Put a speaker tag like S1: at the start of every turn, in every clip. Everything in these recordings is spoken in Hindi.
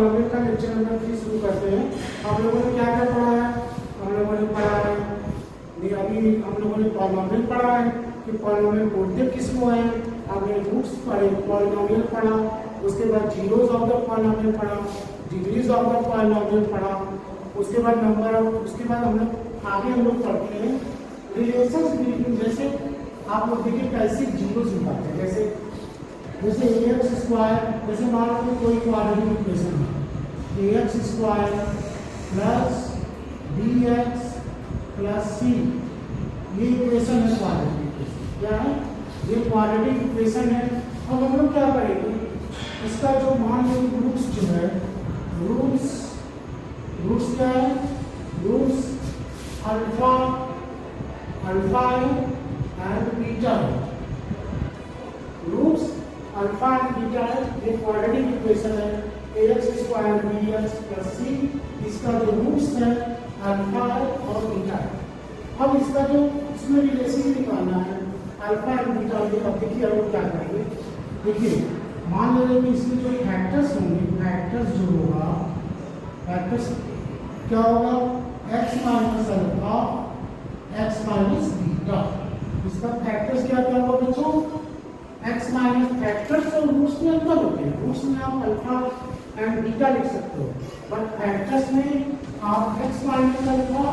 S1: पॉलिनोमियल का लेक्चर नंबर 3 शुरू करते हैं। आप लोगों ने क्या क्या पढ़ा है? हम लोगों ने पढ़ा है अभी हम लोगों ने पॉलिनोमियल पढ़ा है कि पॉलिनोमियल बोलते किसको है। आपने रूट्स पढ़े, पॉलिनोमियल पढ़ा, उसके बाद जीरोज ऑफ द पॉलिनोमियल पढ़ा, डिग्रीज ऑफ द पॉलिनोमियल पढ़ा, उसके बाद नंबर ऑफ, उसके बाद हम लोग आगे हम लोग पढ़ते हैं रिलेशंस बिटवीन। जैसे आप लोग देखिए कैसे जीरोज निकालते हैं, जैसे ax स्क्वायर, जैसे मान लो कोई क्वाड्रेटिक इक्वेशन है ax square plus bx plus c, ये इक्वेशन है क्वाड्रेटिक इक्वेशन। क्या है ये? क्वाड्रेटिक इक्वेशन है। अब हम लोग क्या करेंगे, इसका जो मान लो रूट्स जो है, रूट्स क्या है? रूट्स अल्फा है एंड बीटा है। रूट्स अल्फा एंड बीटा है, ये क्वाड्रेटिक इक्वेशन है ax square bx plus c। इसका जो रूट्स है अल्फा है और बीटा है। अब इसका जो इसमें रिलेशन निकालना है अल्फा एंड बीटा, अब देखिए हम लोग क्या करेंगे। देखिए मान लीजिए कि इसके जो फैक्टर्स होंगे, फैक्टर्स जो होगा, फैक्टर्स क्या होगा? x minus alpha x minus beta. इसका फैक्टर्स क्या क्या होगा बच्चों? x माइनस फैक्टर्स और रूट्स में अंतर होते हैं। रूट्स में आप अल्फा एंड बीटा लिख सकते हो, बट फैक्टर्स में आप x minus alpha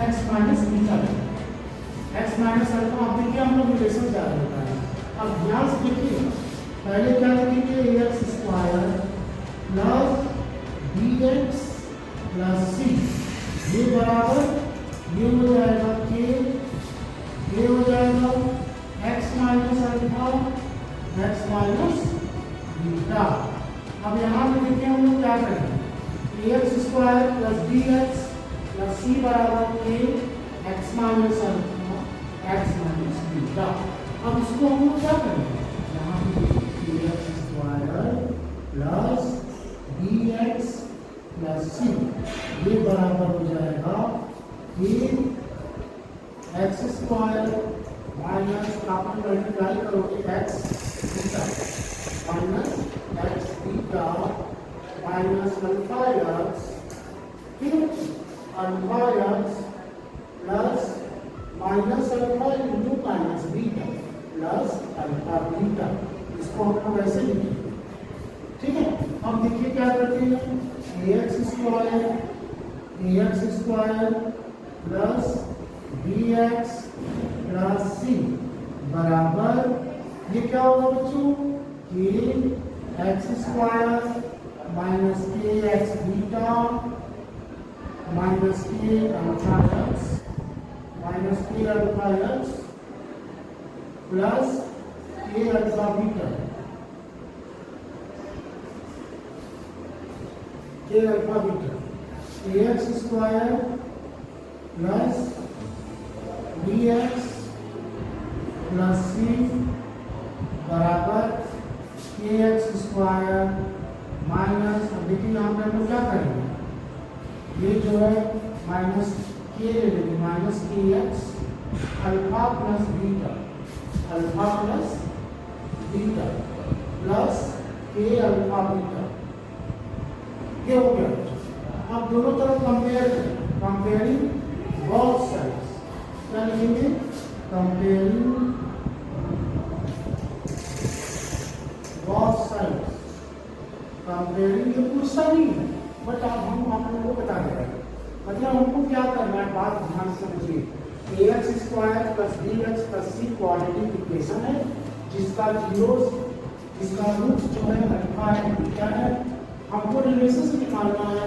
S1: x minus beta लिखते हो। x माइनस अल्फा आप देखिए हम लोग रिलेशन क्या होता है। अब ध्यान से देखिए, पहले क्या लिखेंगे ax square plus bx plus c, ये बराबर ये हो जाएगा k, ये हो जाएगा x minus alpha x minus beta. अब यहाँ पे देखिए हम लोग क्या करेंगे, ax square plus bx plus c बराबर k x minus alpha x minus beta. अब इसको हम लोग क्या करेंगे, यहाँ पे ax square plus bx plus c, ये बराबर हो जाएगा कि x स्क्वायर माइनस आप मल्टीप्लाई करोगे x beta minus x beta minus alpha x, ठीक है, alpha x plus minus alpha into minus beta plus alpha beta. इसको हम लोग ऐसे लिखेंगे, ठीक है। अब देखिए क्या करते हैं, ax square plus bx plus c बराबर ये क्या होगा बच्चों, k x square minus k x beta minus k alpha x minus k alpha x plus k alpha beta, k alpha beta, ax square plus bx plus c बराबर kx स्क्वायर माइनस, अब देखिए यहाँ पे हम लोग क्या करेंगे, ये जो है माइनस k ले लेंगे, माइनस के x alpha plus beta, alpha plus beta plus के अल्फा बीटा, ये हो गया। अब दोनों तरफ कंपेयर करें, कंपेयरिंग बोथ साइड्स, क्या लिखेंगे, कंपेयरिंग बोथ साइड्स। कंपेयरिंग ये पूछता नहीं है, बट हम आप लोगों को बता दे रहे हैं, मतलब हमको क्या करना है, बात ध्यान से समझिए। ax square plus bx plus c quadratic equation है, जिसका जीरोस, जिसका रूट्स जो है अल्फा एंड बीटा है। हमको रिलेशन निकालना है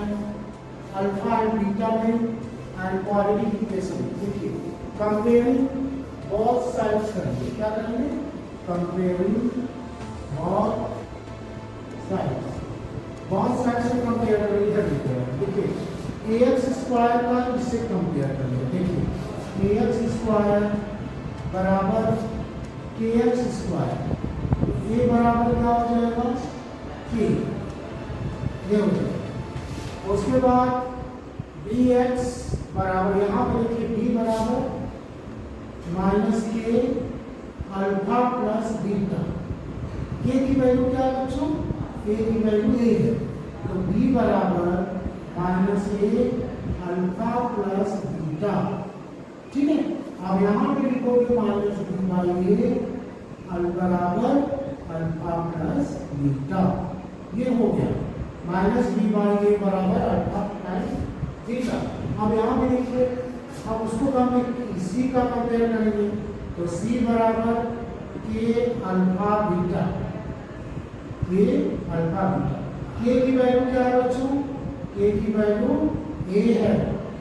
S1: अल्फा एंड बीटा में एंड क्वाड्रेटिक इक्वेशन। देखिए कंपेयरिंग बोथ साइड्स करेंगे, क्या करेंगे, comparing both sides, both sides से कंपेयर करेंगे। इधर देखिए ax स्क्वायर का इससे कंपेयर करेंगे, देखिए ax स्क्वायर बराबर kx स्क्वायर, ये बराबर क्या हो जाएगा, k, ये हो जाएगा। उसके बाद bx बराबर, यहाँ पर देखिए b बराबर माइनस के अल्फा प्लस बीटा, के की वैल्यू क्या है बच्चों, के की वैल्यू a है, तो b बराबर माइनस ए अल्फा प्लस बीटा, ठीक है। अब यहाँ पे लिखोगे माइनस बी बाई ए बराबर अल्फा प्लस बीटा, ये हो गया माइनस बी बाई ए बराबर अल्फा प्लस बीटा। अब यहाँ पे देखिए अब उसको सी का कंपेयर करेंगे तो सी बराबर के अल्फा बीटा, के अल्फा बीटा। के की वैल्यू क्या है बच्चों? के की वैल्यू ए है,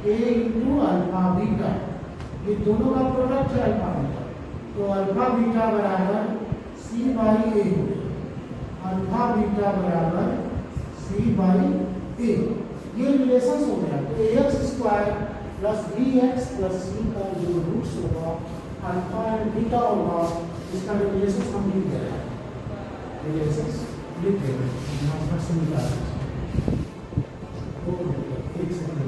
S1: ए इंटू अल्फा बीटा, ये दोनों का प्रोडक्ट है अल्फा बीटा। तो अल्फा बीटा बराबर C by A, alpha beta बराबर सी बाई ए, ये रिलेशन हो गया। तो A X square plus B X plus C का जो रूट्स होगा अल्फा एंड बीटा होगा, इसका रिलेशन हम लिख दे रहे हैं, रिलेशन लिख दे रहे हैं यहाँ पर से निकाल एक सेकंड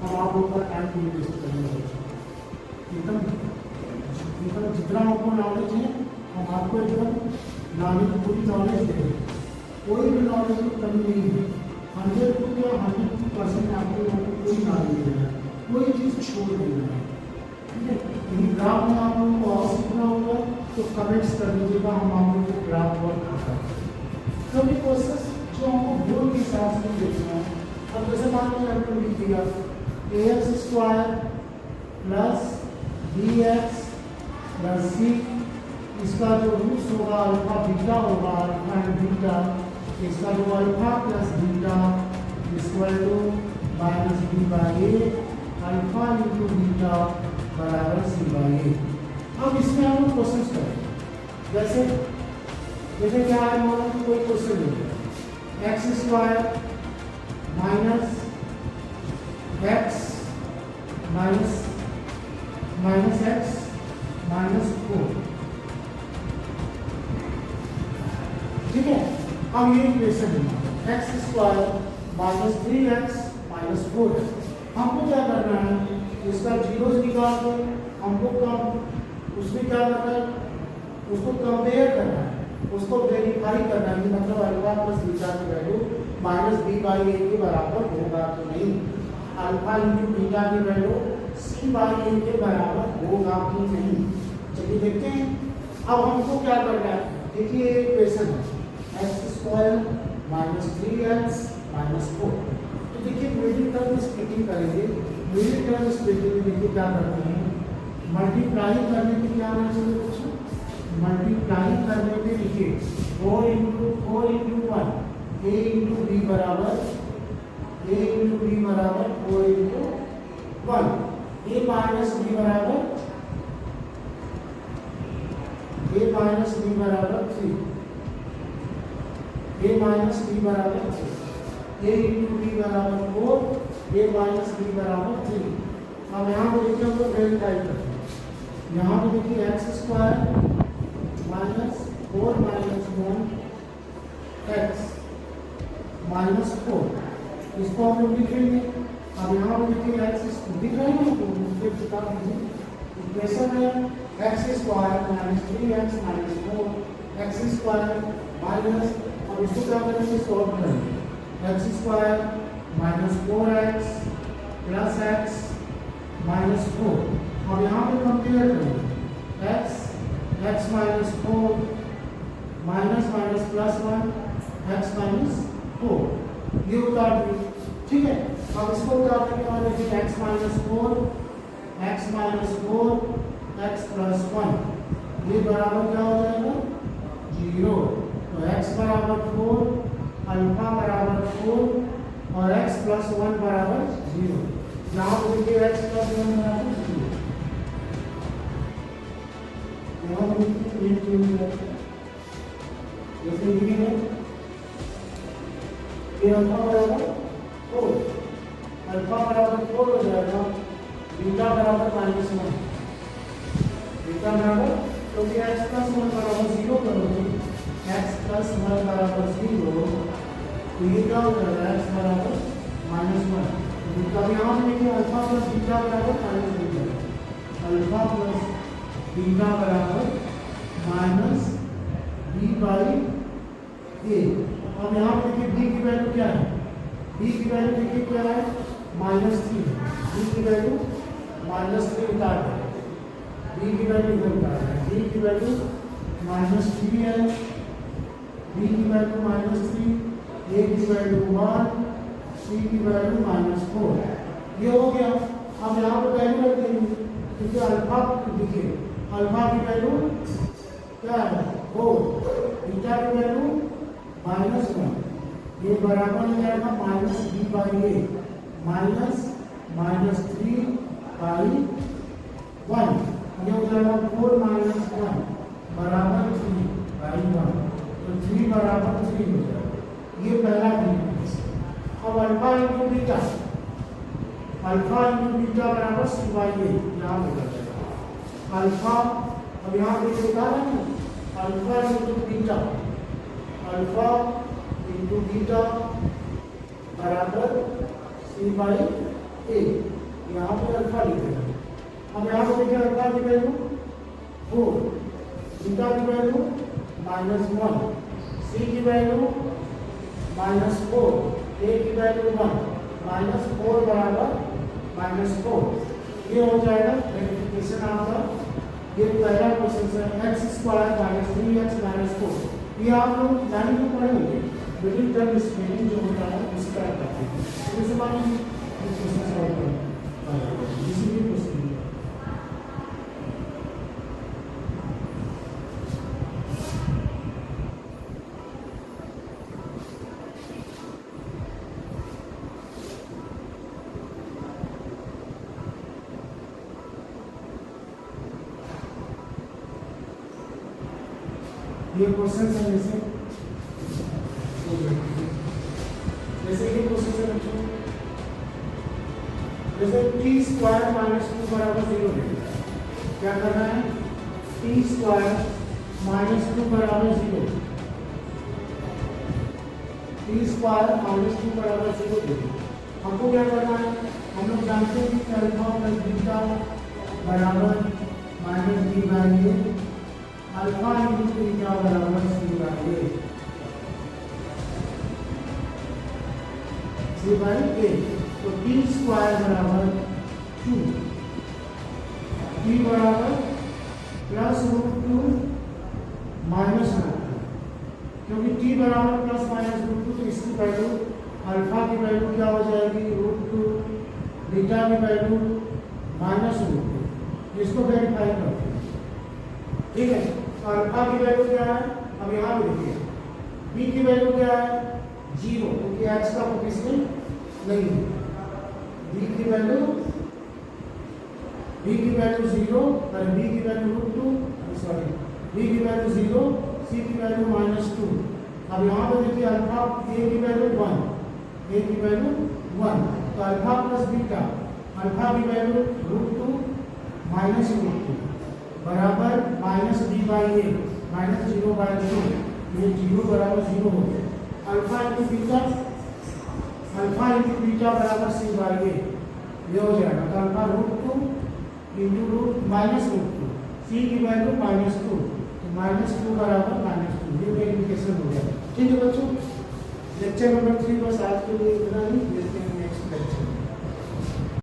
S1: हम आप लोग का टाइम नहीं वेस्ट करेंगे, एकदम जितना आपको नॉलेज है हम आपको एकदम नॉलेज पूरी नॉलेज देंगे, कोई भी नॉलेज की कमी नहीं है। 100% आपको कोई नॉलेज देना है, कोई चीज़ छोड़ देना है, ठीक है। यदि ग्राफ में आप लोगों को और सीखना होगा तो कमेंट्स कर दीजिएगा, हम आप लोगों को ग्राफ वर्क करते हैं। कभी प्रोसेस जो हमको गोल के हिसाब से देखना है, अब जैसे मान लीजिए हमने लिख दिया A X square plus B X plus C, इसका जो रूट्स होगा अल्फा बीटा होगा, अल्फा एंड बीटा, इसका जो alpha plus beta equal to minus B by A alpha into beta बराबर सी बाई ए। अब इसमें हम लोग क्वेश्चन करें, जैसे क्या है, मान लो कोई क्वेश्चन है x square minus x minus x minus 4, ठीक है। अब ये इक्वेशन है x square minus 3x minus 4x, हमको क्या करना है, इसका जीरोस निकाल के हमको कम उसमें क्या करना है, उसको कंपेयर करना है, उसको वेरीफाई करना है, मतलब अल्फा प्लस बीटा की वैल्यू माइनस बी बाई ए के बराबर होगा कि नहीं, अल्फा इंटू बीटा की वैल्यू सी बाई ए के बराबर होगा कि नहीं। चलिए देखते हैं। अब हमको क्या करना है, देखिए एक इक्वेशन है x square minus 3x minus 4, तो देखिए मिडिल टर्म स्प्लिटिंग करेंगे। मिडिल टर्म स्प्लिटिंग में देखिए क्या करते हैं, मल्टीप्लाई करने के क्या आना चाहिए बच्चों, मल्टीप्लाई करने पे लिखिए 4 इंटू 1 ए इंटू बी बराबर 4 इंटू 1, ए माइनस बी बराबर 3, ए माइनस बी बराबर 3, ए इंटू बी बराबर 4, ए माइनस बी बराबर 3। अब यहाँ पे देखिए हम लोग वेरीफाई करते हैं, यहाँ पे देखिए x square minus 4 minus 1 x minus 4, इसको हम लोग लिखेंगे। अब यहाँ पे देखिए एक्स दिख रहा है ना, तो उसके बता दीजिए इक्वेशन है x square minus 3x minus 4 x square minus, अब इसको क्या करेंगे, सॉल्व करेंगे, x square minus 4x plus x minus 4। अब यहाँ पे कंपेयर करेंगे x minus 4 minus minus plus 1 x minus 4, ये उतार दिए, ठीक है। अब इसको उतारने के बाद देखिए एक्स माइनस 4 एक्स प्लस 1, ये बराबर क्या हो जाएगा 0, तो x बराबर 4, अल्फा बराबर 4 और x प्लस 1 बराबर 0। यहाँ पर देखिए x प्लस 1 बराबर 0, यहाँ पर जैसे लिखेंगे ये अल्फा बराबर 4, अल्फा बराबर 4 हो जाएगा, बीटा बराबर -1, बीटा बराबर, क्योंकि x प्लस 1 बराबर 0 करोगे, x प्लस 1 बराबर 0, तो ये क्या हो जाएगा x बराबर -1। अब यहाँ पे देखिए अल्फा प्लस बीटा बराबर -बीटा, अल्फा प्लस बीटा बराबर माइनस बी बाई ए, अब यहाँ पे देखिए बी की वैल्यू क्या है, बी की वैल्यू देखिए क्या है -3, बी की वैल्यू -3 निकाल दें, बी की वैल्यू इधर निकाल दें, बी की वैल्यू -3 है, बी की वैल्यू -3, ए की वैल्यू 1, सी की वैल्यू -4, ये हो गया। अब यहाँ पे वैल्यू रख देंगे क्योंकि अल्फा देखिए अल्फा की वैल्यू क्या है 4, बीटा की वैल्यू -1, ये बराबर हो जाएगा -b/a -3/1, ये हो जाएगा 4 - 1 बराबर 3/1, तो 3 बराबर 3 हो जाएगा। ये पहला कंडीशन। अब अल्फा इंटू बीटा बराबर c/a, यहाँ हो जाएगा अल्फा। अब यहाँ पे लिखा है ना अल्फा इंटू बीटा बराबर c/a, यहाँ पे अल्फा लिखेगा। अब यहाँ पे देखिए अल्फा की वैल्यू 4, बीटा की वैल्यू -1, सी की वैल्यू -4, ए की वैल्यू 1, -4 बराबर -4, ये हो जाएगा रेक्टिफिकेशन आपका। ये पहला क्वेश्चन है x² - 3x - 4, ये आप लोग लाइन में पढ़े होंगे मिडिल टर्म स्पेलिंग जो होता है उसका करते हैं। जैसे मान लीजिए क्वेश्चन सॉल्व करें किसी भी क्वेश्चन ये क्वेश्चन है जैसे ये क्वेश्चन है बच्चों, जैसे t² - 2 बराबर 0 है, क्या करना है t² - 2 बराबर 0, t² - 2 बराबर 0 दे दो। हमको क्या करना है, हम लोग जानते हैं कि अल्फा प्लस बीटा बराबर -b/a, अल्फा इंटू बीटा बराबर c/a, तो t² बराबर 2, t बराबर +√2 -√2, क्योंकि t बराबर +-√2 तो इसकी वैल्यू अल्फा की वैल्यू क्या हो जाएगी √2, बीटा की वैल्यू -√2, इसको वेरीफाई करते हैं। ठीक है, तो अल्फा की वैल्यू क्या है, अब यहाँ पे देखिए बी की वैल्यू क्या है 0, क्योंकि x का कोएफिशिएंट नहीं है। बी की वैल्यू 0 और बी की वैल्यू √2, सॉरी बी की वैल्यू 0, सी की वैल्यू -2। अब यहाँ पे देखिए अल्फा ए की वैल्यू 1, तो अल्फा प्लस बीटा, अल्फा की वैल्यू √2 -√2 बराबर -b/a -0/2, ये 0 बराबर 0 हो गया। अल्फा इंटू बीटा बराबर c/a, ये हो जाएगा। तो अल्फा √2 इंटू -√2, सी की वैल्यू -2, तो -2 बराबर -2, ये वेरिफिकेशन हो गया। ठीक है बच्चों, लेक्चर नंबर 3 बस आज के लिए इतना ही, मिलते हैं नेक्स्ट लेक्चर।